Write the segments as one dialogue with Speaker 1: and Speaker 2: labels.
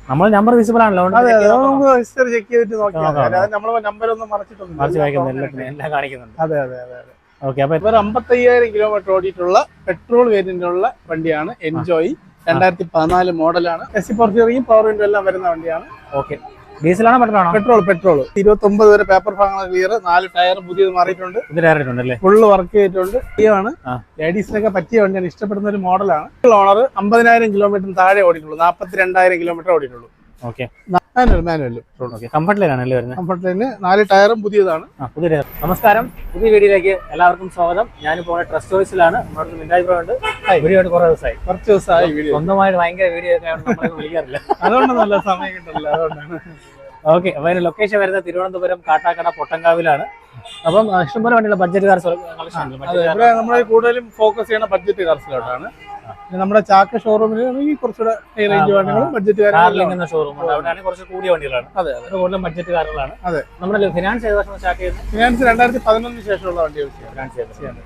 Speaker 1: നമ്മൾ number visible ആണല്ലോ,
Speaker 2: നമുക്ക് ഹിസ്റ്ററി ചെക്ക് ചെയ്തിട്ട് നോക്കിയാൽ നമ്മൾ നമ്പർ ഒന്നും
Speaker 1: മറിച്ച് എല്ലാം കാണിക്കുന്നുണ്ട്.
Speaker 2: അതെ അതെ അതെ അതെ.
Speaker 1: ഓക്കെ, അപ്പൊ
Speaker 2: 55,000 കിലോമീറ്റർ ഓടിയിട്ടുള്ള പെട്രോൾ വേരിയന്റുള്ള വണ്ടിയാണ് എൻജോയ്. 2014 മോഡലാണ്. എസി ഫോർച്യൂണറും പവർ വിൻഡോ എല്ലാം വരുന്ന വണ്ടിയാണ്.
Speaker 1: ഓക്കെ, ഡീസലാണോ പെട്രോളാണോ?
Speaker 2: പെട്രോൾ. 29 വരെ പേപ്പർ ഭാഗങ്ങൾ ക്ലിയർ. 4 ടയർ പുതിയത് മാറിയിട്ടുണ്ട്, ഫുള്ള് വർക്ക് ചെയ്തിട്ടുണ്ട്. ആണ് ലേഡീസിനൊക്കെ പറ്റിയ വണ്ടിയാണ്, ഇഷ്ടപ്പെടുന്ന ഒരു മോഡലാണ്. ഓണർ 50,000 കിലോമീറ്റർ താഴെ ഓടിയിട്ടുള്ളൂ, 42,000 കിലോമീറ്റർ ഓടിയിട്ടുള്ളൂ.
Speaker 1: Okay,
Speaker 2: manual.
Speaker 1: കംഫർട്ട് ലൈനാണല്ലേ വരുന്നത്?
Speaker 2: കംഫർട്ട് ലൈന് 4 ടയറും പുതിയതാണ്.
Speaker 1: നമസ്കാരം, പുതിയ വീഡിയോയിലേക്ക് എല്ലാവർക്കും സ്വാഗതം. ഞാനിപ്പോൾ ട്രസ്റ്റ് ചോയ്സിലാണ്. നമ്മുടെ മിൻരാജ് ബ്രോ ഉണ്ട്. വീഡിയോ കുറച്ച് ദിവസമായി സ്വന്തമായിട്ട് ഭയങ്കര വീഡിയോ ഒക്കെ നമ്മളെ വിളിക്കാറില്ല,
Speaker 2: അതുകൊണ്ട് നല്ല സമയം കിട്ടില്ല, അതുകൊണ്ടാണ്.
Speaker 1: ഓക്കെ, അപ്പൊ അതിന്റെ ലൊക്കേഷൻ വരുന്നത് തിരുവനന്തപുരം കാട്ടാക്കട പൊട്ടങ്കാവിലാണ്. അപ്പം ഇഷ്ടംപോലെ വണ്ടിയുള്ള ബഡ്ജറ്റ് കാർസ് കളക്ഷൻ.
Speaker 2: നമ്മൾ കൂടുതലും ഫോക്കസ് ചെയ്യണ ബഡ്ജറ്റ് കാർസിലോട്ടാണ്. നമ്മുടെ ചാക്ക ഷോറൂമിൽ കുറച്ചുകൂടെ ഹൈ റേഞ്ച് വണ്ടികളും ബഡ്ജറ്റ്
Speaker 1: ഷോറൂം ഉണ്ട്, അവിടെയാണ് കുറച്ച് കൂടിയ വണ്ടികളാണ്. അതെ, കൂടുതലും ബഡ്ജറ്റ് കാറുകളാണ്.
Speaker 2: അതെ,
Speaker 1: നമ്മുടെ ഫിനാൻസ് ഏത് വർഷം സ്റ്റാർട്ട് ചെയ്യുന്നത്?
Speaker 2: ഫിനാൻസ് 2011 ശേഷമുള്ള വണ്ടികൾ
Speaker 1: ഫിനാൻസ് ചെയ്യുന്നത്.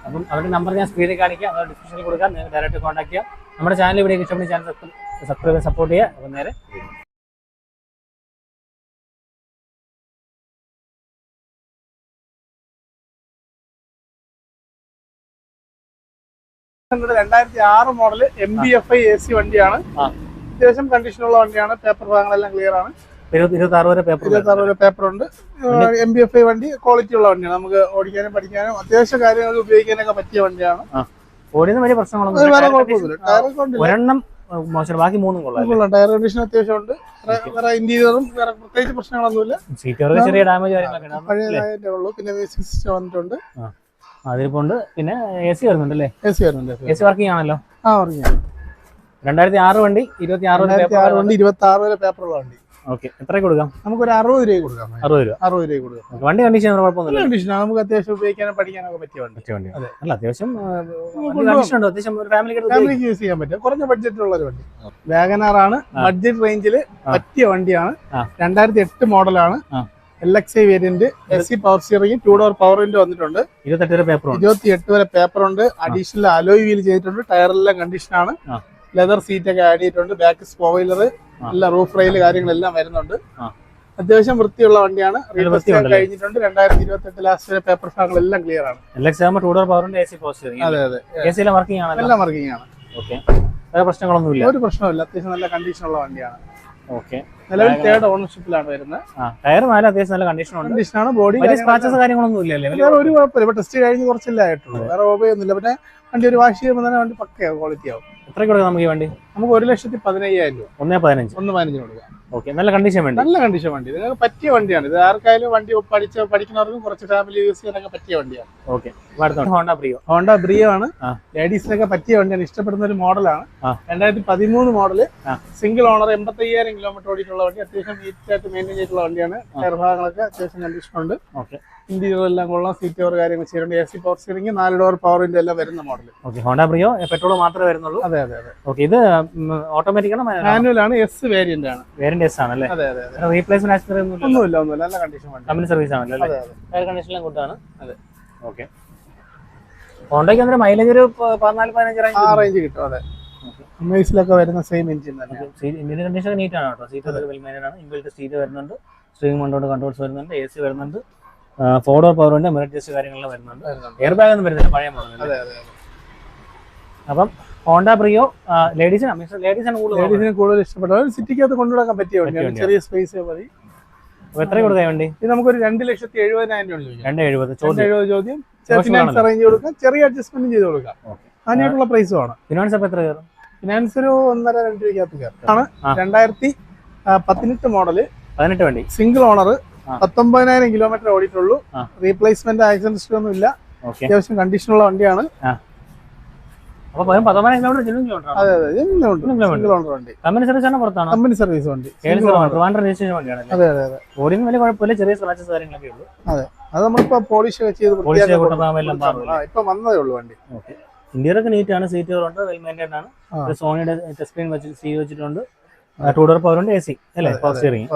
Speaker 1: അപ്പം അവരുടെ നമ്പർ ഞാൻ സ്ക്രീനിൽ കാണിക്കാം, അത് ഡിസ്ക്രിപ്ഷനിൽ കൊടുക്കാം, നിങ്ങൾക്ക് ഡയറക്റ്റ് കോൺടാക്ട് ചെയ്യാം. നമ്മുടെ ചാനൽ ഇവിടെ ഇഷ്ടപ്പെടുന്ന ചാനൽ സബ്സ്ക്രൈബ് സപ്പോർട്ട് ചെയ്യുക. അപ്പം നേരെ
Speaker 2: ാണ് 2006 മോഡല് MBFI AC വണ്ടിയാണ്. അത്യാവശ്യം കണ്ടീഷനുള്ള വണ്ടിയാണ്. പേപ്പർ ഭാഗങ്ങളെല്ലാം ക്ലിയർ ആണ്.
Speaker 1: 26 വരെ
Speaker 2: പേപ്പർ ഉണ്ട്. MBFI വണ്ടി ക്വാളിറ്റി ഉള്ള വണ്ടിയാണ്. നമുക്ക് ഓടിക്കാനും പഠിക്കാനും അത്യാവശ്യം കാര്യങ്ങൾ ഉപയോഗിക്കാനൊക്കെ പറ്റിയ വണ്ടിയാണ്.
Speaker 1: ഓടിക്കുന്ന വലിയ പ്രശ്നങ്ങളൊന്നും ബാക്കി മൂന്നും കൊള്ളാം.
Speaker 2: ടയർ കണ്ടീഷൻ അത്യാവശ്യം ഉണ്ട്. വേറെ ഇന്റീരിയറും വേറെ പ്രത്യേകിച്ച് പ്രശ്നങ്ങളൊന്നുമില്ല.
Speaker 1: ചെറിയ ഡാമേജ്
Speaker 2: പഴയതായിട്ടേ ഉള്ളൂ. പിന്നെ മ്യൂസിക് സിസ്റ്റം വന്നിട്ടുണ്ട്,
Speaker 1: അതിരിപ്പുണ്ട്. പിന്നെ AC വരുന്നുണ്ടല്ലേ?
Speaker 2: AC
Speaker 1: വർക്കിംഗ് ആണല്ലോ?
Speaker 2: വർക്കിംഗ് ആണ്.
Speaker 1: 2006 വണ്ടി, 26
Speaker 2: വണ്ടി, 26 വരെ പേപ്പറുള്ള വണ്ടി.
Speaker 1: ഓക്കെ, എത്ര കൊടുക്കാം?
Speaker 2: നമുക്കൊരു 60 രൂപ കൊടുക്കാം.
Speaker 1: 60 രൂപ കൊടുക്കാം. വണ്ടി കണ്ടീഷൻ കുഴപ്പമൊന്നുമില്ല.
Speaker 2: കണ്ടീഷൻ നമുക്ക് അത്യാവശ്യം ഉപയോഗിക്കാനും പഠിക്കാനൊക്കെ പറ്റിയ വണ്ടി.
Speaker 1: അല്ല, അത്യാവശ്യം
Speaker 2: ഫാമിലിക്ക് യൂസ് ചെയ്യാൻ പറ്റും. കുറഞ്ഞ ബഡ്ജറ്റിലുള്ള ഒരു വണ്ടി. വാഗനാർ ആണ്. ബഡ്ജറ്റ് റേഞ്ചിൽ പറ്റിയ വണ്ടിയാണ്. 2008 മോഡലാണ്. LXI variant. AC power steering, 2 door power window വന്നിട്ടുണ്ട്. 28 വരെ പേപ്പർ ഉണ്ട്. അഡീഷണൽ അലോയ് വീൽ ചെയ്തിട്ടുണ്ട്. ടയറെല്ലാം കണ്ടീഷൻ ആണ്. ലെതർ സീറ്റ് ഒക്കെ ആഡ് ചെയ്തിട്ടുണ്ട്. ബാക്ക് സ്പോയിലർ, എല്ലാ റൂഫ് റെയിൽ കാര്യങ്ങളെല്ലാം വരുന്നുണ്ട്. അത്യാവശ്യം വൃത്തിയുള്ള വണ്ടിയാണ്. കഴിഞ്ഞിട്ടുണ്ട്. 2028 ലാസ്റ്റ് വരെ പേപ്പർ ഭാഗങ്ങളെല്ലാം ക്ലിയർ ആണ്.
Speaker 1: അതെ അതെ, എല്ലാം വർക്കിംഗ്
Speaker 2: ആണ്.
Speaker 1: പ്രശ്നങ്ങളൊന്നുമില്ല,
Speaker 2: ഒരു പ്രശ്നമില്ല. അത്യാവശ്യം നല്ല കണ്ടീഷനുള്ള വണ്ടിയാണ്.
Speaker 1: ഓക്കെ,
Speaker 2: നിലവിൽ 3rd ഓണർഷിപ്പിലാണ് വരുന്നത്.
Speaker 1: ടയർ അത്യാവശ്യം നല്ല കണ്ടീഷനാണ്.
Speaker 2: ബോഡി
Speaker 1: സ്ക്രാച്ചസ് കാര്യങ്ങളൊന്നും ഇല്ലല്ലേ?
Speaker 2: ഒരു കുഴപ്പമില്ല. ഇപ്പൊ ടെസ്റ്റ് കഴിഞ്ഞ് കുറച്ചല്ലേ ആയിട്ടുള്ളൂ, വേറെ ഉപയോഗമൊന്നുമില്ല. പിന്നെ വണ്ടി ഒരു വാഷ് ചെയ്യുമ്പോൾ തന്നെ വണ്ടി പക്കയാവും, ക്വാളിറ്റി ആവും.
Speaker 1: എത്ര കൊടുക്കാം നമുക്ക് ഈ വണ്ടി?
Speaker 2: നമുക്ക് 1,15,000 രൂപ.
Speaker 1: 1,15
Speaker 2: കൊടുക്കാം.
Speaker 1: ഓക്കെ, നല്ല കണ്ടീഷൻ വണ്ടി.
Speaker 2: നല്ല കണ്ടീഷൻ വണ്ടി. നിങ്ങൾക്ക് പറ്റിയ വണ്ടിയാണ് ഇത്. ആർക്കായാലും വണ്ടി പഠിക്കുന്നവർക്കും കുറച്ച് ഫാമിലി യൂസ് ചെയ്യാനൊക്കെ പറ്റിയ വണ്ടിയാണ്.
Speaker 1: ഓക്കെ, ഹോണ്ട ബ്രിയോ ആണ്.
Speaker 2: ലേഡീസിനൊക്കെ പറ്റിയ വണ്ടിയാണ്, ഇഷ്ടപ്പെടുന്ന ഒരു മോഡലാണ്. 2013 മോഡല്, സിംഗിൾ ഓണർ, 85,000 കിലോമീറ്റർ ഓടിയിട്ടുള്ള വണ്ടി. അത്യാവശ്യം നീറ്റായിട്ട് മെയിൻറ്റെയിൻ ചെയ്തിട്ടുള്ള വണ്ടിയാണ്. ടയർ ഭാഗങ്ങളൊക്കെ അത്യാവശ്യം കണ്ടീഷൻ ഉണ്ട്. ഇന്റീരിയർ എല്ലാം കൊള്ളാം. സീറ്റ് കവർ കാര്യങ്ങൾ ചെയ്തിട്ടുണ്ട്. AC power steering, 4 door power window എല്ലാം വരുന്ന മോഡൽ.
Speaker 1: ഹോണ്ട ബ്രിയോ പെട്രോൾ മാത്രമേ വരുന്നുള്ളൂ.
Speaker 2: അതെ അതെ അതെ.
Speaker 1: ഓക്കെ, ഇത് ഓട്ടോമാറ്റിക് ആണ്,
Speaker 2: മാനുവൽ ആണ്. S വേരിയന്റ് ആണ്.
Speaker 1: S ആണല്ലേ?
Speaker 2: അതെ അതെ.
Speaker 1: റീപ്ലേസ്മെന്റ്
Speaker 2: ഒന്നുമില്ല. നല്ല കണ്ടീഷൻ വണ്ടി.
Speaker 1: കമ്പനി സർവീസ് ആണല്ലേ?
Speaker 2: അതെ അതെ.
Speaker 1: ടയർ കണ്ടീഷൻ എല്ലാം ഗുഡ് ആണ്. അതെ. ഓക്കെ, ഹോണ്ടയ്ക്ക് അന്നേരം മൈലേജ് ഒരു 14-15
Speaker 2: റേഞ്ച് കിട്ടും. അതെ, അമേസിലൊക്കെ വരുന്ന സെയിം എഞ്ചിൻ തന്നെ.
Speaker 1: ഇന്ത്യൻ കണ്ടീഷൻ നീറ്റ് ആണ് കേട്ടോ. സീറ്റ് വെൽ മെയിൻറ്റൈൻഡ് ആണ്. ഇൻബിൽറ്റ് സീറ്റ് വരുന്നുണ്ട്. സ്ട്രീമിംഗ് കൺട്രോൾ കൺട്രോൾസ് വരുന്നുണ്ട്. AC വരുന്നുണ്ട്. 4 ഡോർ പവർ ഉണ്ട്. മിറർ അഡ്ജസ്റ്റ് കാര്യങ്ങളെല്ലാം വരുന്നുണ്ട്. എയർ ബാഗ് ഒന്നും വരുന്നില്ല, പഴയ മോഡൽ.
Speaker 2: അതെ അതെ.
Speaker 1: അപ്പം ഹോണ്ട ബ്രിയോ ലേഡീസിന്
Speaker 2: കൂടുതൽ ഇഷ്ടപ്പെട്ട സിറ്റിക്കകത്ത് കൊണ്ടുനടക്കാൻ പറ്റിയ വണ്ടിയാണ്. ചെറിയ സ്പേസ് മതി.
Speaker 1: എത്ര കൊടുക്കാൻ വേണ്ടി?
Speaker 2: ഇത് നമുക്കൊരു 2,70,000 രൂപ.
Speaker 1: 2,70,000
Speaker 2: ചോദ്യം. ഫിനാൻസ് അറേഞ്ച് കൊടുക്കാം, ചെറിയ അഡ്ജസ്റ്റ്മെന്റ് ചെയ്ത് കൊടുക്കാം. അതിനായിട്ടുള്ള പ്രൈസ് ആണ്.
Speaker 1: ഫിനാൻസ് അപ്പൊ എത്ര കയറും?
Speaker 2: ഫിനാൻസ് ഒരു 1.5-2 രൂപയ്ക്കകത്ത് കയറും. 2018 മോഡല്,
Speaker 1: 18 വണ്ടി,
Speaker 2: സിംഗിൾ ഓണർ, 19,000 കിലോമീറ്റർ ഓടിയിട്ടുള്ളൂ. റീപ്ലേസ്മെന്റ് ആക്സിഡന്റ് ഹിസ്റ്ററി ഒന്നും ഇല്ല. അത്യാവശ്യം കണ്ടീഷനുള്ള വണ്ടിയാണ്.
Speaker 1: അതെ അതെ, സിംഗിൾ ഓണർ വണ്ടി. കമ്പനി സർവീസ് ആണ്, പുറത്താണ്? കമ്പനി സർവീസ് വണ്ടി. അതെ അതെ അതെ. ഓടിന് വലിയ കുഴപ്പമില്ല, ചെറിയ സ്ക്രാച്ചസ് കാര്യങ്ങളൊക്കെ ഉള്ളൂ.
Speaker 2: അതെ, അത് നമ്മളിപ്പോ പോളിഷ് ചെയ്ത് ഇപ്പൊ വന്നതേ ഉള്ളൂ വണ്ടി.
Speaker 1: ഇന്റീരിയർ ഒക്കെ നീറ്റ് ആണ്. സീറ്റ് ഉണ്ട്, വെൽ മെയിൻറ്റൈൻഡ് ആണ്. സോണിയുടെ ടച്ച് സ്ക്രീൻ വെച്ചിട്ടുണ്ട്. 2 ഡോർ പവർ ഉണ്ട്. AC അല്ലേ? Power steering.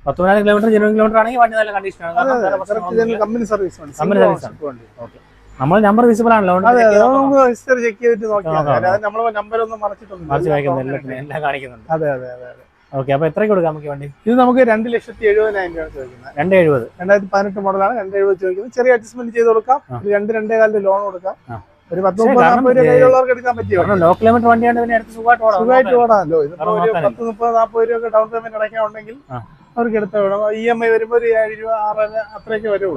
Speaker 1: 10,000 കിലോമീറ്റർ, 20 കിലോമീറ്റർ ആണെങ്കിൽ വണ്ടി നല്ല കണ്ടീഷനാണ്.
Speaker 2: കമ്പനി സർവീസ്
Speaker 1: ആണ്. ഓക്കെ, നമ്മൾ നമ്പർ വിസിബിൾ ആണല്ലോ,
Speaker 2: അതെ അതെ, നമുക്ക് ഹിസ്റ്ററി ചെക്ക് ചെയ്തിട്ട് നോക്കിയാൽ നമ്മൾ നമ്പർ ഒന്നും മറച്ചിട്ടൊന്നും
Speaker 1: മറിച്ച് വായിക്കുന്നത് എല്ലാം കാണിക്കുന്നുണ്ട്.
Speaker 2: അതെ അതെ അതെ അതെ.
Speaker 1: ഓക്കെ, അപ്പൊ എത്രയ്ക്ക് കൊടുക്കാം നമുക്ക് വണ്ടി?
Speaker 2: ഇത് നമുക്ക് 2,70,000 രൂപ ചോദിക്കുന്നത്.
Speaker 1: 270.
Speaker 2: 2018 മോഡലാണ്, 270 ചോദിക്കുന്നത്. ചെറിയ അഡ്ജസ്റ്റ്മെന്റ് ചെയ്ത് കൊടുക്കാം. 2-2.5 ലോൺ കൊടുക്കാം. ഒരു 10-30-40 രൂപ കയ്യിലുള്ളവർക്ക് എടുക്കാൻ പറ്റിയോ?
Speaker 1: ലോ കിലോമീറ്റർ വണ്ടിയാണ്, പിന്നെ അടുത്ത്
Speaker 2: സുഖമായിട്ട് ഓടാമല്ലോ. ഇതിപ്പോ ഒരു 10-30-40 രൂപ ഡൗൺ പേയ്മെന്റ് അടയ്ക്കാൻ ഉണ്ടെങ്കിൽ അവർക്ക് എടുത്ത വിടാം. EMI വരുമ്പോൾ ഒരു 7 രൂപ 6 അത്രയൊക്കെ വരുള്ളൂ.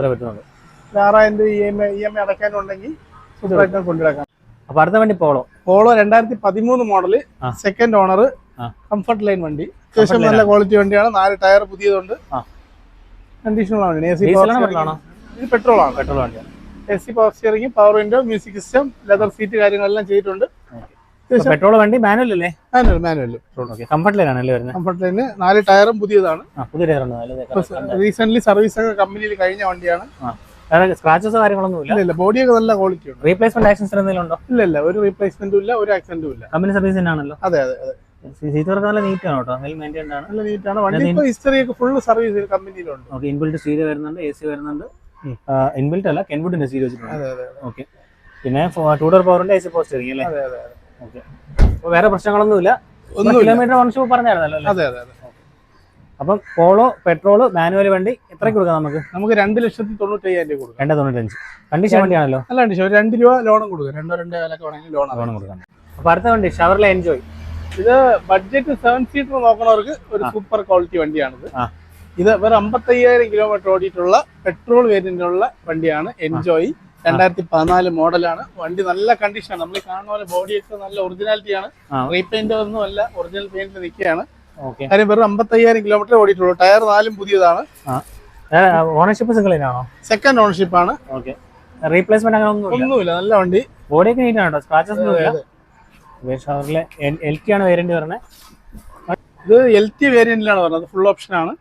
Speaker 2: 6,000 രൂപ EMI അടയ്ക്കാനുണ്ടെങ്കിൽ സൂപ്പറായിട്ട് കൊണ്ടുവരാം.
Speaker 1: അപ്പൊ അടുത്ത വണ്ടി Polo
Speaker 2: 2013 model, second owner, comfort line വണ്ടി. അത്യാവശ്യം നല്ല ക്വാളിറ്റി വണ്ടിയാണ്. 4 ടയർ പുതിയതുണ്ട്, കണ്ടീഷണലാണ്. ഇത് പെട്രോൾ ആണ്.
Speaker 1: പെട്രോൾ വണ്ടിയാണ്.
Speaker 2: AC power steering, power window, music system, leather seat കാര്യങ്ങളെല്ലാം ചെയ്തിട്ടുണ്ട്.
Speaker 1: പെട്രോൾ വണ്ടി മാനുവൽ അല്ലേ?
Speaker 2: മാനുവൽ.
Speaker 1: കംഫർട്ട് ലൈൻ ആണല്ലേ വരുന്നത്?
Speaker 2: കംഫർട്ട് ലൈന് 4 ടയറും പുതിയതാണ്.
Speaker 1: പുതിയ ടയർ ഉണ്ട്.
Speaker 2: റീസെന്റ് സർവീസ് ഒക്കെ കമ്പനിയിൽ കഴിഞ്ഞ വണ്ടിയാണ്.
Speaker 1: സ്ക്രാച്ചസ് കാര്യങ്ങളൊന്നും
Speaker 2: ഇല്ല. ബോഡിയൊക്കെ നല്ല ക്വാളിറ്റി ഉണ്ട്.
Speaker 1: റീപ്ലേസ്മെന്റ് ആക്സിഡൻസ് എന്തെങ്കിലും ഉണ്ടോ?
Speaker 2: ഇല്ല, ഒരു റീപ്ലേസ്മെന്റും ഇല്ല, ഒരു ആക്സിഡന്റും ഇല്ല.
Speaker 1: കമ്പനി സർവീസ് തന്നെയാണല്ലോ.
Speaker 2: അതെ അതെ അതെ.
Speaker 1: സീറ്റ് വർക്ക് നല്ല നീറ്റ് ആണ് കേട്ടോ, മെയിൻറ്റൈൻഡ് ആണ്.
Speaker 2: നല്ല നീറ്റ് ആണ് വണ്ടി. ഇപ്പോൾ ഹിസ്റ്ററി ഒക്കെ ഫുൾ സർവീസ് കമ്പനിയിലുണ്ട്.
Speaker 1: ഓക്കെ, ഇൻബിൽറ്റ് സ്റ്റീരിയോ വരുന്നുണ്ട്, AC വരുന്നുണ്ട്. ഇൻബിൽറ്റ് അല്ല, കെൻവുഡിന്റെ സ്റ്റീരിയോ വെച്ചിട്ടുണ്ട്.
Speaker 2: അതെ അതെ.
Speaker 1: ഓക്കെ, പിന്നെ 2 ഡോർ പവറിന്റെ AC പവർ സ്റ്റിയറിംഗ് അല്ലേ?
Speaker 2: അതെ അതെ.
Speaker 1: ഓക്കെ, അപ്പോൾ വേറെ പ്രശ്നങ്ങളൊന്നുമില്ല. കിലോമീറ്റർ ഓൺഷിപ്പ് പറഞ്ഞായിരുന്നല്ലോ.
Speaker 2: അതെ അതെ അതെ.
Speaker 1: അപ്പം പോളോ പെട്രോള് മാനുവൽ വണ്ടി എത്രയ്ക്ക് കൊടുക്കാം നമുക്ക്?
Speaker 2: 2,95,000 രൂപ കൊടുക്കാം.
Speaker 1: 295. കണ്ടീഷൻ വണ്ടിയാണല്ലോ.
Speaker 2: നല്ല കണ്ടീഷൻ. 2 രൂപ ലോണും കൊടുക്കും. 2-2.5 വേണമെങ്കിൽ ലോൺ
Speaker 1: കൊടുക്കാം. അപ്പൊ അടുത്ത വണ്ടി ഷവർലെ എൻജോയ്.
Speaker 2: ഇത് ബഡ്ജറ്റ് 7 സീറ്റർ നോക്കുന്നവർക്ക് ഒരു സൂപ്പർ ക്വാളിറ്റി വണ്ടിയാണിത്. ഇത് വെറും 55,000 കിലോമീറ്റർ ഓടിയിട്ടുള്ള പെട്രോൾ വേരിയന്റിലുള്ള വണ്ടിയാണ്. എൻജോയ് 2014 മോഡലാണ്. വണ്ടി നല്ല കണ്ടീഷനാണ്. നമ്മൾ കാണുന്ന പോലെ ബോഡിയൊക്കെ നല്ല ഒറിജിനാലിറ്റിയാണ്. റീപെയിന്റ് ഒന്നും അല്ല, ഒറിജിനൽ പെയിന്റിൽ നിൽക്കുകയാണ്. കാര്യം വെറും 55,000 കിലോമീറ്റർ ഓടിയിട്ടുള്ളൂ. ടയർ 4 പുതിയതാണ്.
Speaker 1: ഓണർഷിപ്പ് സിംഗിൾ ആണോ?
Speaker 2: സെക്കൻഡ് ഓണർഷിപ്പ് ആണ്.
Speaker 1: റീപ്ലേസ്മെന്റ് അങ്ങനെ
Speaker 2: ഒന്നുമില്ല. നല്ല വണ്ടി.
Speaker 1: ബോഡിയൊക്കെ നീറ്റ് ആണ്, സ്ക്രാച്ചസ് ഒന്നുമില്ല. ഷവർലെ LT ആണ് വേരിയന്റ് പറഞ്ഞത്.
Speaker 2: ഇത് LT വേരിയന്റിലാണ് പറഞ്ഞത്. ഫുൾ ഓപ്ഷൻ ആണ്.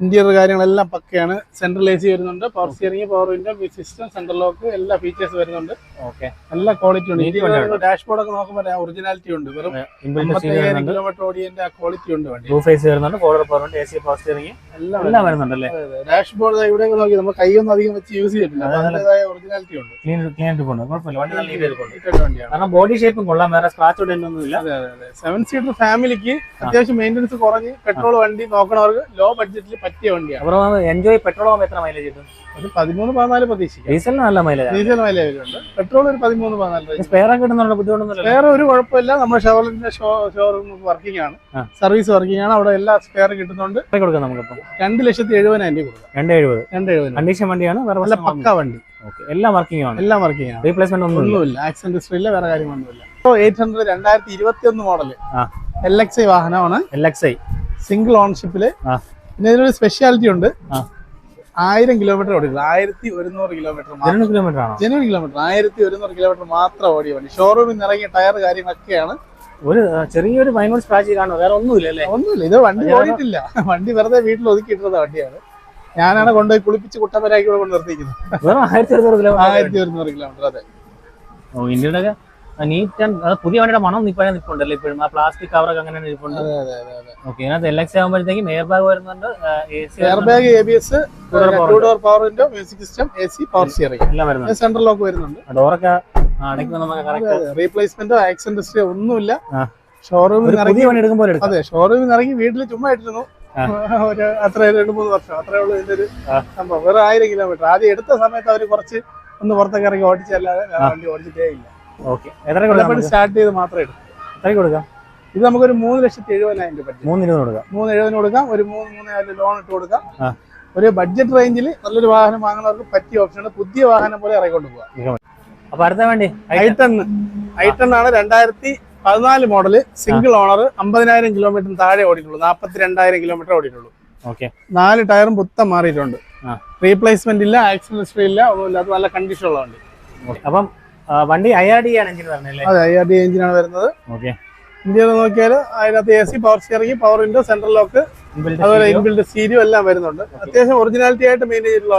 Speaker 2: ഇന്റീരിയർ കാര്യങ്ങളെല്ലാം പക്കയാണ്. സെൻട്രൽ AC വരുന്നുണ്ട്, power steering, power window, music system, central lock, എല്ലാ ഫീച്ചേഴ്സ് വരുന്നുണ്ട്. നല്ല ക്വാളിറ്റി ഉണ്ട്. ഡാഷ്ബോർഡ് ഒക്കെ നോക്കുമ്പോൾ ഒറിജിനാലിറ്റി ഉണ്ട്. വെറും 55,000 കിലോമീറ്റർ ഓടിയതിന്റെ ആ ക്വാളിറ്റി ഉണ്ട് വണ്ടി.
Speaker 1: വരുന്നുണ്ട്, 4 door power window, AC power steering എല്ലാം വരുന്നുണ്ടല്ലേ?
Speaker 2: ഡാഷ്ബോർഡ് ഇവിടെ നോക്കി നമ്മൾ കൈയൊന്നും അധികം വെച്ച് യൂസ് ചെയ്തിട്ടില്ല. അതിന്റേതായ ഒറിജിനാലിറ്റി ഉണ്ട്.
Speaker 1: കാരണം ബോഡി ഷേപ്പും കൊള്ളാം, വേറെ സ്ക്രാച്ച് ഒന്നുമില്ല.
Speaker 2: 7 സീറ്റർ ഫാമിലിക്ക് അത്യാവശ്യം മെയിൻ്റെനൻസ് കുറഞ്ഞ് പെട്രോൾ വണ്ടി നോക്കണവർക്ക് ലോ ബഡ്ജറ്റിൽ പറ്റിയ വണ്ടിയാണ്.
Speaker 1: എൻജോയ് പെട്രോൾ എത്ര മൈലേജ് കിട്ടും?
Speaker 2: ഒരു 13-14 പ്രതീക്ഷിക്കാം.
Speaker 1: ഡീസലിന് നല്ല മൈലേജ്.
Speaker 2: ഡീസൽ മൈലേജ് ഉണ്ട്. പെട്രോൾ ഒരു 13-14.
Speaker 1: സ്പെയർ ഒക്കെ കിട്ടുന്നുണ്ടോ? ബുദ്ധിമുട്ടൊന്നുമില്ല.
Speaker 2: വേറെ ഒരു കുഴപ്പമില്ല. നമ്മുടെ ഷവർലിന്റെ ഷോറൂം വർക്കിംഗ് ആണ്, സർവീസ് വർക്കിംഗ് ആണ്. അവിടെ എല്ലാ സ്പെയർ കിട്ടുന്നുണ്ട്.
Speaker 1: കൊടുക്കാം നമുക്കിപ്പം
Speaker 2: 2,70,000 രൂപ കൊടുക്കാം.
Speaker 1: 270 കണ്ടീഷൻ വണ്ടിയാണ്.
Speaker 2: നല്ല പക്ക വണ്ടി.
Speaker 1: എല്ലാം വർക്കിംഗ് ആണ്.
Speaker 2: എല്ലാം വർക്കിംഗ് ആണ്.
Speaker 1: റീപ്ലേസ്മെന്റ്
Speaker 2: ഒന്നുമില്ല. ആക്സിഡന്റ് ഹിസ്റ്ററി ഇല്ല, വേറെ കാര്യമൊന്നുമില്ല. 800 2021 മോഡല് LXI വാഹനമാണ്.
Speaker 1: LXI
Speaker 2: സിംഗിൾ ഓൺഷിപ്പില്. പിന്നെ ഇതിനൊരു സ്പെഷ്യാലിറ്റി ഉണ്ട്. 1000 കിലോമീറ്റർ ഓടിയില്ല. 1100 കിലോമീറ്റർ ജനുവൻ കിലോമീറ്റർ 1100 കിലോമീറ്റർ മാത്രം ഓടിയ വണ്ടി. ഷോറൂമിൽ നിന്ന് ഇറങ്ങിയ ടയർ കാര്യങ്ങളൊക്കെയാണ്.
Speaker 1: ഒരു ചെറിയൊരു മൈനോർ സ്ക്രാച്ച് കാണും, വേറെ ഒന്നുമില്ല അല്ലേ?
Speaker 2: ഒന്നുമില്ല. ഇത് വണ്ടി ഓടിയിട്ടില്ല. വണ്ടി വെറുതെ വീട്ടിൽ ഒതുക്കിയിട്ടുള്ള വണ്ടിയാണ്. ഞാനാണ് കൊണ്ടുപോയി കുളിപ്പിച്ച് കുട്ടപ്പനാക്കി കൊണ്ട് നിർത്തിക്കുന്നത്. 1100 കിലോമീറ്റർ. അതെ.
Speaker 1: ഇന്ത്യയുടെ നീറ്റ് ആൻഡ് പുതിയ വണ്ടിയുടെ മണം നിൽപ്പുണ്ടല്ലോ ഇപ്പോഴും. ആ പ്ലാസ്റ്റിക് കവറൊക്കെ അങ്ങനെ ഇരിപ്പുണ്ട്. ഓക്കെ, ഇതിനകത്ത് LXI ആകുമ്പോഴത്തേക്കും എയർ ബാഗ് വരുന്നുണ്ട്,
Speaker 2: air bag, ABS, 2 door power window, music system, AC power steering എല്ലാം വരുന്നുണ്ട്. സെൻട്രൽ ലോക്ക് വരുന്നുണ്ട്.
Speaker 1: ഡോറൊക്കെ അടയ്ക്കുമ്പോൾ നമുക്ക് കറക്റ്റ്
Speaker 2: റീപ്ലേസ്മെന്റോ ആക്സിഡന്റ് ഹിസ്റ്ററി ഒന്നുമില്ല. ഷോറൂമിൽ ഇറങ്ങി
Speaker 1: വണ്ടി എടുക്കുമ്പോൾ
Speaker 2: അതെ, ഷോറൂമിൽ ഇറങ്ങി വീട്ടിൽ ചുമ്മാ ഇട്ടിരുന്നു. ഒരു അത്ര 2-3 വർഷം അത്രേ ഉള്ളൂ ഇതിന്റെ ഒരു സംഭവം. വേറെ 1000 കിലോമീറ്റർ ആദ്യം എടുത്ത സമയത്ത് അവർ കുറച്ച് ഒന്ന് പുറത്തൊക്കെ ഇറങ്ങി ഓടിച്ചല്ലാതെ വണ്ടി ഓടിച്ചിട്ടേ ഇല്ല. സ്റ്റാർട്ട് ചെയ്ത് മാത്രമേ
Speaker 1: കൊടുക്കാം.
Speaker 2: ഇത് നമുക്കൊരു 3,70,000 രൂപ. 3,70,000 കൊടുക്കാം. ഒരു 3-3.5 ലോൺ ഇട്ട് കൊടുക്കാം. ഒരു ബഡ്ജറ്റ് റേഞ്ചിൽ നല്ലൊരു വാഹനം വാങ്ങുന്നവർക്ക് പറ്റിയ ഓപ്ഷനാണ്. പുതിയ വാഹനം പോലെ ഇറങ്ങിക്കൊണ്ട് പോകാം.
Speaker 1: അപ്പൊ അടുത്ത വേണ്ടി
Speaker 2: i10 ആണ്. 2014 മോഡല്, സിംഗിൾ ഓണർ, 50,000 കിലോമീറ്റർ താഴെ ഓടിയിട്ടുള്ളൂ. 42,000 കിലോമീറ്റർ ഓടിയിട്ടുള്ളൂ. 4 ടയറും പുത്തം മാറിയിട്ടുണ്ട്. റീപ്ലേസ്മെന്റ് ഇല്ല, ആക്സിഡന്റ് ഹിസ്റ്ററി ഇല്ല, ഒന്നുമില്ല. അത് നല്ല കണ്ടീഷൻ ഉള്ള വണ്ടി.
Speaker 1: അപ്പം വണ്ടി IRD ആണ് എഞ്ചിൻ പറഞ്ഞല്ലേ?
Speaker 2: അതെ, IRD എഞ്ചിനാണ് വരുന്നത്. ഇന്ത്യയിൽ നോക്കിയാൽ അതിനകത്ത് AC power steering, power window, central lock, അതുപോലെ ഇൻബിൽഡ് സ്റ്റീരിയോ എല്ലാം വരുന്നുണ്ട്. അത്യാവശ്യം ഒറിജിനാലിറ്റി ആയിട്ട് മെയിൻ ചെയ്തിട്ടുള്ള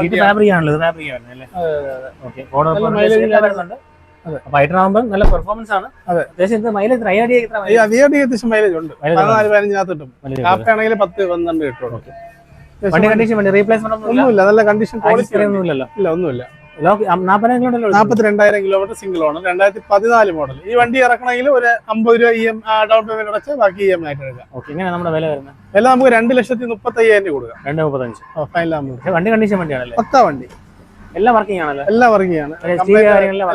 Speaker 1: നല്ല പെർഫോമൻസ് ആണ്.
Speaker 2: അത്യാവശ്യം മൈലേജ് ഉണ്ട്. 14-15 കിട്ടും. കാപ്പയാണെങ്കിൽ 10-12 കിട്ടും.
Speaker 1: റീപ്ലേസ്മെന്റ് ഒന്നുമില്ല.
Speaker 2: നല്ല കണ്ടീഷൻ. ഇല്ല, ഒന്നുമില്ല.
Speaker 1: 40,000 kilometre
Speaker 2: 42,000 kilometre single owner 2014 model. ഈ വണ്ടി ഇറക്കണമെങ്കിൽ ഒരു 50 രൂപ ഡൗൺ പേയ്മെന്റ് അടച്ച് ബാക്കി EMI ആയിട്ട് എടുക്കാം.
Speaker 1: ഓക്കെ, എങ്ങനെ നമ്മുടെ വില വരുന്നത്?
Speaker 2: വില നമുക്ക് 2,35,000 കൊടുക്കാം.
Speaker 1: 2,35,000
Speaker 2: ഫൈനൽ ആകുമ്പോൾ.
Speaker 1: വണ്ടി കണ്ടീഷൻ വണ്ടിയാണല്ലേ?
Speaker 2: പക്കാ വണ്ടി,
Speaker 1: എല്ലാം വർക്കിംഗ് ആണല്ലോ?
Speaker 2: എല്ലാം വർക്കിംഗ് ആണ്.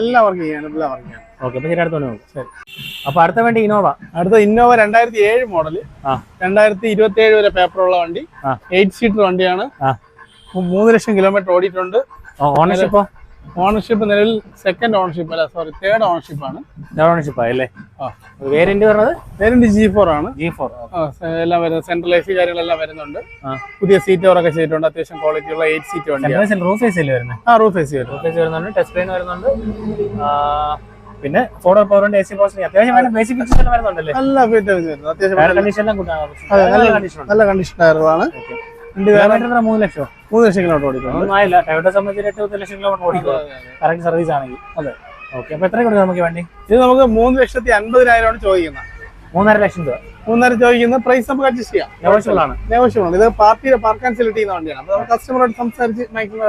Speaker 2: എല്ലാം വർക്കിംഗ് ആണ്.
Speaker 1: ഓക്കെ, അപ്പൊ ശരി, അടുത്തോണ്ട് പോകും. ശരി, അപ്പൊ അടുത്ത വണ്ടി ഇന്നോവ.
Speaker 2: അടുത്ത ഇന്നോവ 2007 മോഡൽ, 2027 വരെ പേപ്പറുള്ള വണ്ടി, 8 സീറ്റർ വണ്ടിയാണ്. 3 ലക്ഷം കിലോമീറ്റർ ഓടിയിട്ടുണ്ട്. ഓണർഷിപ്പ് നിലവിൽ സെക്കൻഡ് ഓണർഷിപ്പ് അല്ല, സോറി, തേർഡ് ഓണർഷിപ്പ് ആണ്.
Speaker 1: അല്ലേ? വേരിയന്റ് പറഞ്ഞത്
Speaker 2: വേരിയന്റ് G4 ആണ്.
Speaker 1: G4
Speaker 2: എല്ലാം വരുന്നത്, സെൻട്രൽ AC കാര്യങ്ങളെല്ലാം വരുന്നുണ്ട്. പുതിയ സീറ്റ് കവറൊക്കെ ചെയ്തിട്ടുണ്ട്. അത്യാവശ്യം ക്വാളിറ്റി ഉള്ള 8 സീറ്റ് വണ്ടിയാണ്.
Speaker 1: റൂഫ് AC അല്ലേ വരുന്നത്?
Speaker 2: റൂഫ് AC
Speaker 1: വരുന്നുണ്ട്. ടച്ച് സ്ക്രീൻ വരുന്നുണ്ട്. പിന്നെ 4 പവർ ഉണ്ട്, AC പവർ, അത്യാവശ്യം ബേസിക് ഫീച്ചേഴ്സ് എല്ലാം വരുന്നുണ്ടല്ലേ?
Speaker 2: നല്ല ഫീച്ചേഴ്സ് വരുന്നത്. അത്യാവശ്യം നല്ല കണ്ടീഷൻ ടയറുകളാണ്.
Speaker 1: 3 ലക്ഷം
Speaker 2: കിലോമീറ്റർ ഓടിക്കുന്നത്.
Speaker 1: ടൊയോട്ട സംബന്ധിച്ച് 8 ലക്ഷം കിലോമീറ്റർ ഓടിക്കുന്നത് കറക്റ്റ് സർവീസ് ആണെങ്കിൽ. അതെ, ഓക്കെ. അപ്പൊ എത്ര കൊടുക്കാം നമുക്ക് വണ്ടി?
Speaker 2: ഇത് നമുക്ക് 3,50,000 ചോദിക്കുന്നത്.
Speaker 1: 3.5 ലക്ഷം രൂപ
Speaker 2: 3.5 ചോദിക്കുന്ന പ്രൈസ് നമുക്ക് അഡ്ജസ്റ്റ് ചെയ്യാം.
Speaker 1: നെഗോഷ്യബിൾ ആണ്.
Speaker 2: ഇത് പാർട്ടിയുടെ പാർക്ക് ആൻഡ് സെലക്ട് ചെയ്യുന്ന വണ്ടിയാണ്. അപ്പൊ കസ്റ്റമറോട് സംസാരിച്ച് മാക്സിമം.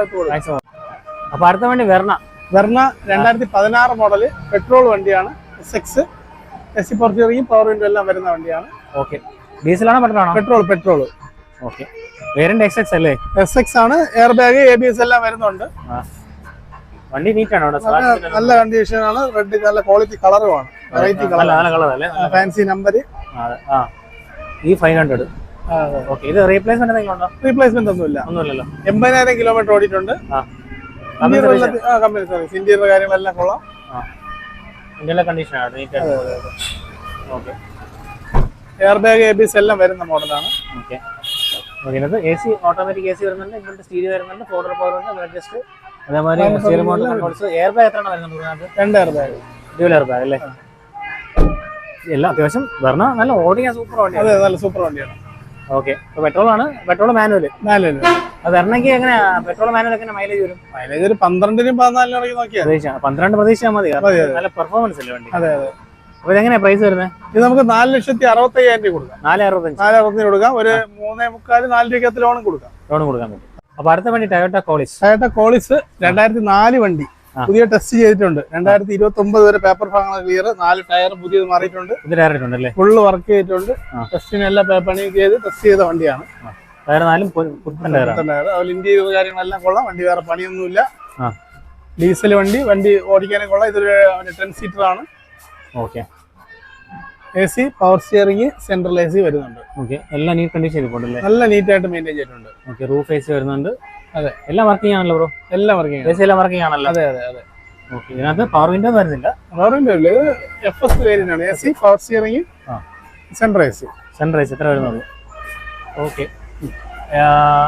Speaker 1: അപ്പൊ അടുത്ത വണ്ടി വെർണ
Speaker 2: 2016 മോഡല്, പെട്രോൾ വണ്ടിയാണ്. SX AC power steering, power window എല്ലാം വരുന്ന വണ്ടിയാണ്.
Speaker 1: ഓക്കെ, ഡീസലാണോ പെട്രോളാണോ? പെട്രോൾ. ഓക്കെ, വേരിയന്റ് XX അല്ലേ?
Speaker 2: SX ആണ്. എയർ ബാഗ്, ABS എല്ലാം വരുന്നുണ്ട്.
Speaker 1: വണ്ടി നീറ്റ് ആണ്.
Speaker 2: നല്ല കണ്ടീഷൻ ആണ്. റെഡ് നല്ല ക്വാളിറ്റി കളറുമാണ്. Variety colour, fancy number.
Speaker 1: E500. Okay, ഇത് റീപ്ലേസ്മെന്റ് എന്തെങ്കിലും ഉണ്ടോ?
Speaker 2: റീപ്ലേസ്മെന്റ് ഒന്നുമില്ലല്ലോ. 80,000 കിലോമീറ്റർ ഓടിയിട്ടുണ്ട്. കമ്പനി സർവീസ്, ഇന്റീരിയർ കാര്യങ്ങളെല്ലാം കൊള്ളാം.
Speaker 1: ഇന്ത്യയിലെ കണ്ടീഷൻ ആണ്. നീറ്റ് ആണ്. ഓക്കെ,
Speaker 2: എയർ ബാഗ്, ABS എല്ലാം വരുന്ന മോഡലാണ്.
Speaker 1: ഓക്കെ, ഇതിനകത്ത് AC, ഓട്ടോമാറ്റിക് AC വരുന്നുണ്ട്. ഇങ്ങനത്തെ സ്റ്റീരിയോ വരുന്നുണ്ട്. 4 പവർ ഉണ്ട്, അഡ്ജസ്റ്റ്. അതേമാതിരി steering model controls. Air bag എത്രയാണ് വരുന്നത്?
Speaker 2: 2 air bag,
Speaker 1: dual air bag അല്ലേ? എല്ലാം അത്യാവശ്യം പറഞ്ഞാൽ നല്ല ഓടിക്കാൻ സൂപ്പർ വണ്ടിയാണ്.
Speaker 2: അതെ, നല്ല സൂപ്പർ വണ്ടിയാണ്.
Speaker 1: ഓക്കെ, പെട്രോൾ ആണ്. Petrol manual. അത് വരണമെങ്കിൽ എങ്ങനെയാ? പെട്രോൾ മാനുവൽ എങ്ങനെ മൈലേജ് വരും?
Speaker 2: മൈലേജ് ഒരു 12-നും 14-നും നോക്കിയാൽ
Speaker 1: 12 പ്രതീക്ഷിച്ചാൽ മതി. നല്ല പെർഫോമൻസ് അല്ലേ വണ്ടി?
Speaker 2: അതെ അതെ.
Speaker 1: അപ്പൊ ഇതെങ്ങനെയാ പ്രൈസ് വരുന്നത്?
Speaker 2: ഇത് നമുക്ക് 4,65,000 കൊടുക്കാം.
Speaker 1: 4,65,000
Speaker 2: കൊടുക്കാം. ഒരു 3.25-4 രൂപയ്ക്ക് ലോൺ കൊടുക്കാം.
Speaker 1: കൊടുക്കാൻ പറ്റും. അപ്പൊ അടുത്ത വണ്ടി ടൊയോട്ട കോളിസ്.
Speaker 2: 2004 വണ്ടി, പുതിയ ടെസ്റ്റ് ചെയ്തിട്ടുണ്ട്. 2029 വരെ പേപ്പർ ഭാഗങ്ങൾ ക്ലിയർ. 4 ടയർ പുതിയത് മാറിയിട്ടുണ്ട്. ഫുള്ള് വർക്ക് ചെയ്തിട്ടുണ്ട്. ടെസ്റ്റിന് എല്ലാ പണിയും ചെയ്ത് ടെസ്റ്റ് ചെയ്ത വണ്ടിയാണ്. അതുപോലെ ഇന്റീരിയർ കാര്യങ്ങളെല്ലാം കൊള്ളാം. വണ്ടി വേറെ പണിയൊന്നുമില്ല. ഡീസൽ വണ്ടി ഓടിക്കാനും കൊള്ളാം. ഇതൊരു 10 സീറ്റർ ആണ്.
Speaker 1: Okay,
Speaker 2: AC power steering, central AC വരുന്നുണ്ട്.
Speaker 1: ഓക്കെ, എല്ലാം നീറ്റ് കണ്ടീഷൻ
Speaker 2: നല്ല നീറ്റ് ആയിട്ട് മെയിൻറ്റെയിൻ ചെയ്തിട്ടുണ്ട്.
Speaker 1: ഓക്കെ, റൂഫ് AC വരുന്നുണ്ട്.
Speaker 2: അതെ,
Speaker 1: എല്ലാം വർക്കിംഗ് ആണല്ലോ ബ്രോ?
Speaker 2: എല്ലാം വർക്കിംഗ്.
Speaker 1: AC എല്ലാം വർക്കിംഗ് ആണല്ലോ?
Speaker 2: അതെ അതെ അതെ.
Speaker 1: ഓക്കെ, ഇതിനകത്ത് പവർ വിൻഡോ വരുന്നില്ല.
Speaker 2: പവർ വിൻഡോ ഇല്ല. ഇത് FS വേരിയന്റ് ആണ്. AC power steering, central AC
Speaker 1: എത്ര വരുന്നുള്ളൂ? ഓക്കെ,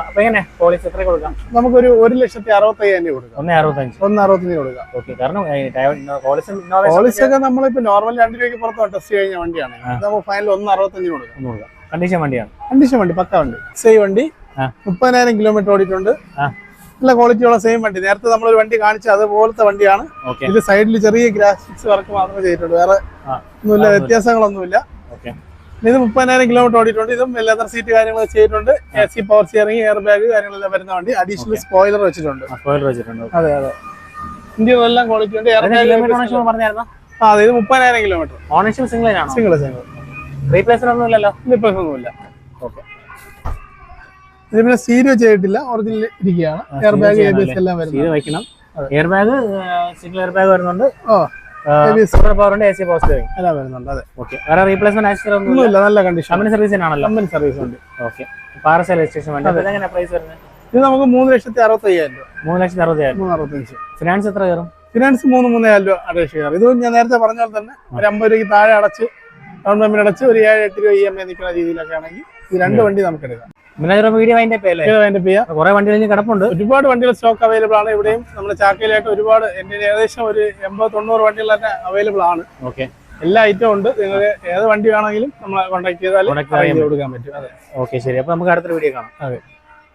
Speaker 1: അപ്പൊ എങ്ങനെ പോളിസ് എത്ര കൊടുക്കാം?
Speaker 2: നമുക്കൊരു 1,65,000 കൊടുക്കാം. 1,65 കൊടുക്കാം.
Speaker 1: ഓക്കെ, കാരണം
Speaker 2: പോളിസ് ഒക്കെ നമ്മളിപ്പോ നോർമൽ 2 രൂപയ്ക്ക് പുറത്ത് ടെസ്റ്റ് കഴിഞ്ഞ വണ്ടിയാണ്. നമുക്ക് ഫൈനൽ 1,65 കൊടുക്കാം.
Speaker 1: കണ്ടീഷൻ വണ്ടിയാണ്.
Speaker 2: കണ്ടീഷൻ വണ്ടി, പക്ക വണ്ടി. സെയിം വണ്ടി, 30,000 കിലോമീറ്റർ ഓടിയിട്ടുണ്ട്. നല്ല ക്വാളിറ്റിയുള്ള സെയിം വണ്ടി. നേരത്തെ നമ്മളൊരു വണ്ടി കാണിച്ച അതുപോലത്തെ വണ്ടിയാണ്. ഇത് സൈഡിൽ ചെറിയ ഗ്രാഫിക്സ് വർക്ക് മാത്രമേ ചെയ്തിട്ടുള്ളൂ. വേറെ ഒന്നുമില്ല, വ്യത്യാസങ്ങളൊന്നുമില്ല. ഇത് 30,000 കിലോമീറ്റർ ഓടിയിട്ടുണ്ട്. ഇതും ലെതർ സീറ്റ് കാര്യങ്ങളൊക്കെ ചെയ്തിട്ടുണ്ട്. AC power steering, air bag കാര്യങ്ങളെല്ലാം വരുന്ന വണ്ടി. അഡീഷണൽ സ്പോയിലർ വെച്ചിട്ടുണ്ട്. അതെ അതെ. ഇന്ത്യൻ എല്ലാം ക്വാളിറ്റി ഉണ്ട്.
Speaker 1: അതെ, ഇത്
Speaker 2: 30,000 കിലോമീറ്റർ.
Speaker 1: ഓണർഷിപ്പ് സിംഗിൾ ആണോ?
Speaker 2: സിംഗിൾ.
Speaker 1: റീപ്ലേസ്മെന്റ് ഒന്നുമില്ലല്ലോ?
Speaker 2: ഒന്നുമില്ല. ഇത് പിന്നെ സ്റ്റീരിയോ ചെയ്തിട്ടില്ല, ഒറിജിനൽ ഇരിക്കുകയാണ്. എയർ ബാഗ്, ABS എല്ലാം
Speaker 1: വയ്ക്കണം. Air bag, single air bag വരുന്നുണ്ട്. പവർ ഉണ്ട്, AC പവർ സ്റ്റിയറിംഗ് എല്ലാം വരുന്നുണ്ട്. അതെ, ഓക്കെ. വേറെ റീപ്ലേസ്മെന്റ് ഒന്നുമില്ല. നല്ല കണ്ടീഷൻ. കമ്പനി സർവീസ് ആണല്ലോ? കമ്പനി സർവീസ് ഉണ്ട്. ഓക്കെ, പാർസൽ രജിസ്ട്രേഷൻ വേണ്ടി. എങ്ങനെ പ്രൈസ് വരുന്നത്?
Speaker 2: ഇത് നമുക്ക് 3,65,000 രൂപ.
Speaker 1: 3,65,000. ഫിനാൻസ് എത്ര കയറും?
Speaker 2: ഫിനാൻസ് 3,000 രൂപ അപേക്ഷ കയറും. ഇത് ഞാൻ നേരത്തെ പറഞ്ഞ പോലെ തന്നെ ഒരു 50 രൂപയ്ക്ക് താഴെ അടച്ച് ഡൗൺ പേയ്മെന്റ് അടച്ച് ഒരു 7-8 രൂപ EMI നിൽക്കുന്ന രീതിയിലൊക്കെ ആണെങ്കിൽ ഈ 2 വണ്ടി നമുക്ക് എടുക്കാം.
Speaker 1: കുറെ വണ്ടികൾ കിടപ്പുണ്ട്.
Speaker 2: ഒരുപാട് വണ്ടികൾ സ്റ്റോക്ക് അവൈലബിൾ ആണ്. ഇവിടെയും നമ്മുടെ ചാക്കയിലായിട്ട് ഒരുപാട്, എന്റെ ഏകദേശം ഒരു 80-90 വണ്ടികൾ തന്നെ അവൈലബിൾ ആണ്.
Speaker 1: ഓക്കെ,
Speaker 2: എല്ലാ ഐറ്റവും ഉണ്ട്. നിങ്ങൾക്ക് ഏത് വണ്ടി വേണമെങ്കിലും നമ്മളെ കോൺടാക്ട് ചെയ്താൽ കൊടുക്കാൻ പറ്റും. അതെ,
Speaker 1: ഓക്കെ, ശരി. അപ്പൊ നമുക്ക് അടുത്തൊരു വീഡിയോ കാണാം.
Speaker 2: അതെ.